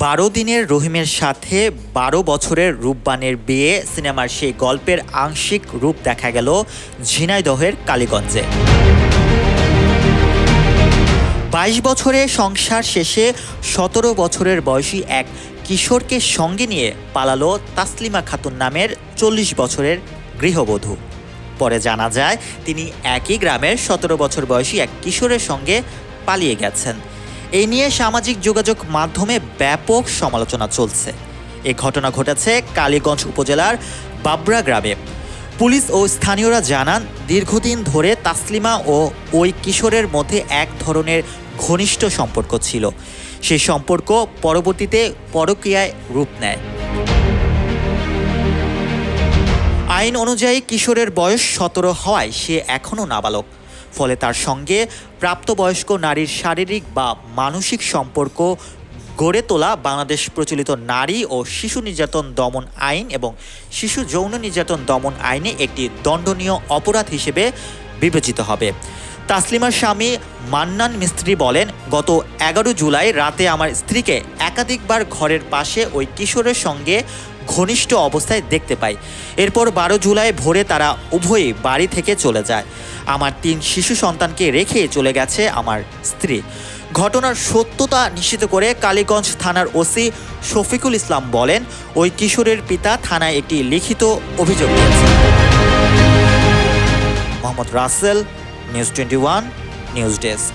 12 দিনের রহিমের সাথে 12 বছরের রূপবানের বিয়ে সিনেমার সেই গল্পের আংশিক রূপ দেখা গেল ঝিনাইদহের কালীগঞ্জে। 22 বছরে সংসার শেষে 17 বছরের বয়সী এক কিশোরকে সঙ্গে নিয়ে পালালো তাসলিমা খাতুন নামের 40 বছরের গৃহবধূ। পরে জানা যায় তিনি একই গ্রামের 17 বছর বয়সী এক কিশোরের সঙ্গে পালিয়ে গেছেন। এই নিয়ে সামাজিক যোগাযোগ মাধ্যমে ব্যাপক সমালোচনা চলছে। এ ঘটনা ঘটেছে কালীগঞ্জ উপজেলার বাবরা গ্রামে। পুলিশ ও স্থানীয়রা জানান, দীর্ঘদিন ধরে তাসলিমা ও ওই কিশোরের মধ্যে এক ধরনের ঘনিষ্ঠ সম্পর্ক ছিল। সেই সম্পর্ক পরবর্তীতে পরকীয়ায় রূপ নেয়। আইন অনুযায়ী কিশোরের বয়স 17 হওয়ায় সে এখনও নাবালক। ফলে তার সঙ্গে প্রাপ্তবয়স্ক নারীর শারীরিক বা মানসিক সম্পর্ক গড়ে তোলা বাংলাদেশ প্রচলিত নারী ও শিশু নির্যাতন দমন আইন এবং শিশু যৌন নির্যাতন দমন আইনে একটি দণ্ডনীয় অপরাধ হিসেবে বিবেচিত হবে। তাসলিমার স্বামী মান্নান মিস্ত্রি বলেন, গত 11 জুলাই রাতে আমার স্ত্রীকে একাধিকবার ঘরের পাশে ওই কিশোরের সঙ্গে ঘনিষ্ঠ অবস্থায় দেখতে পাই। এরপর 12 জুলাই ভোরে তারা উভয়ই বাড়ি থেকে চলে যায়। আমার 3 শিশু সন্তানকে রেখে চলে গেছে আমার স্ত্রী। ঘটনার সত্যতা নিশ্চিত করে কালীগঞ্জ থানার ওসি শফিকুল ইসলাম বলেন, ওই কিশোরের পিতা থানায় একটি লিখিত অভিযোগ দিয়েছেন। Mohammad Rasel, news 21 news desk.